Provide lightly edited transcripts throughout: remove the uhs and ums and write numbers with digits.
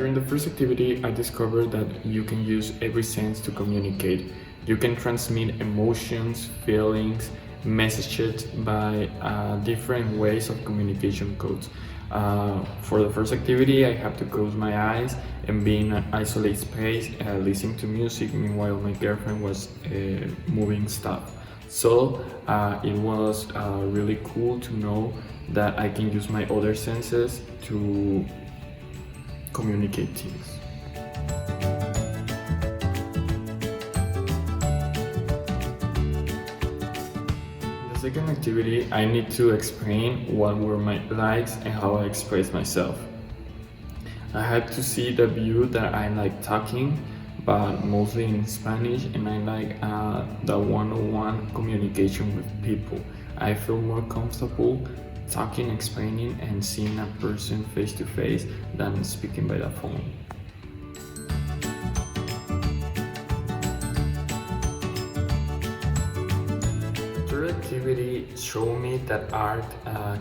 During the first activity, I discovered that you can use every sense to communicate. You can transmit emotions, feelings, messages by different ways of communication codes. For the first activity, I have to close my eyes and be in an isolated space, listening to music, meanwhile my girlfriend was moving stuff. So it was really cool to know that I can use my other senses to communicate things. In the second activity, I need to explain what were my likes and how I express myself. I had to see the view that I like talking, but mostly in Spanish, and I like the one-on-one communication with people. I feel more comfortable talking, explaining, and seeing a person face to face than speaking by the phone. Third activity showed me that art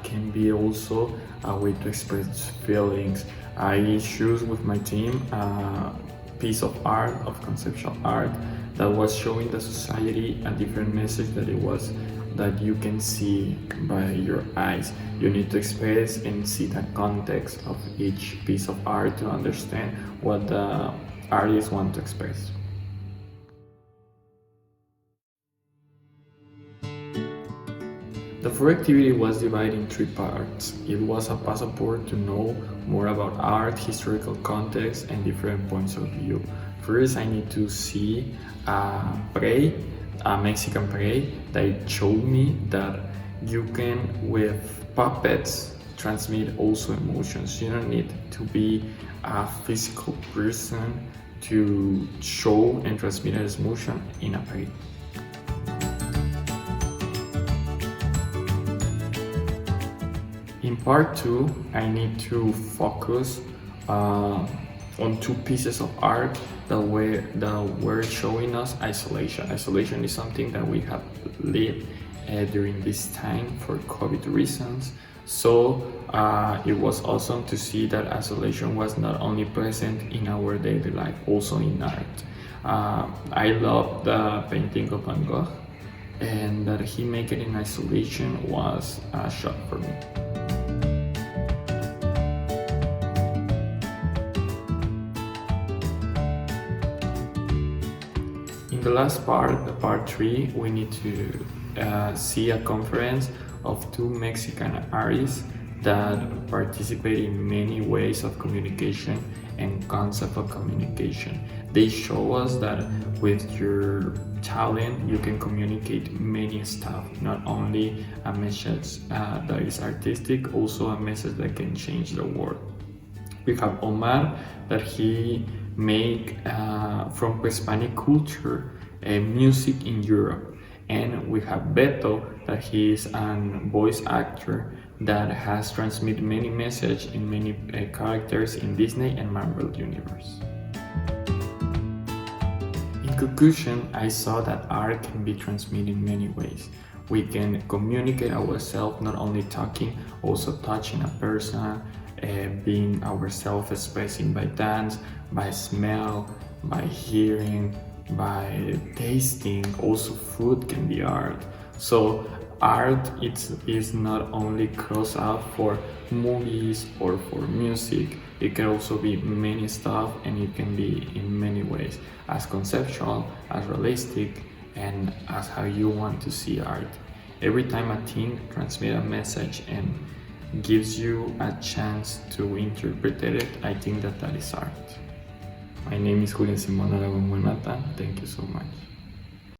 can be also a way to express feelings. I choose with my team a piece of art, of conceptual art, that was showing the society a different message that you can see by your eyes. You need to express and see the context of each piece of art to understand what the artist wants to express. The fourth activity was divided in three parts. It was a passport to know more about art, historical context, and different points of view. First, I need to see a Mexican play that showed me that you can, with puppets, transmit also emotions. You don't need to be a physical person to show and transmit an emotion in a play. In part 2, I need to focus on two pieces of art that were showing us isolation. Isolation is something that we have lived during this time for COVID reasons. So it was awesome to see that isolation was not only present in our daily life, also in art. I love the painting of Van Gogh, and that he made it in isolation was a shock for me. In the last part, the part 3, we need to see a conference of two Mexican artists that participate in many ways of communication and concept of communication. They show us that with your talent you can communicate many stuff, not only a message that is artistic, also a message that can change the world. We have Omar, that he make from Hispanic culture music in Europe, and we have Beto, that he is a voice actor that has transmitted many messages in many characters in Disney and Marvel universe. In conclusion, I saw that art can be transmitted in many ways. We can communicate ourselves, not only talking, also touching a person, being ourselves, expressing by dance, by smell, by hearing, by tasting. Also food can be art. So art is not only crossed out for movies or for music. It can also be many stuff, and it can be in many ways, as conceptual, as realistic, and as how you want to see art. Every time a thing transmits a message and gives you a chance to interpret it, I think that is art. My name is Julian Simón Aragón Buenmata. Thank you so much.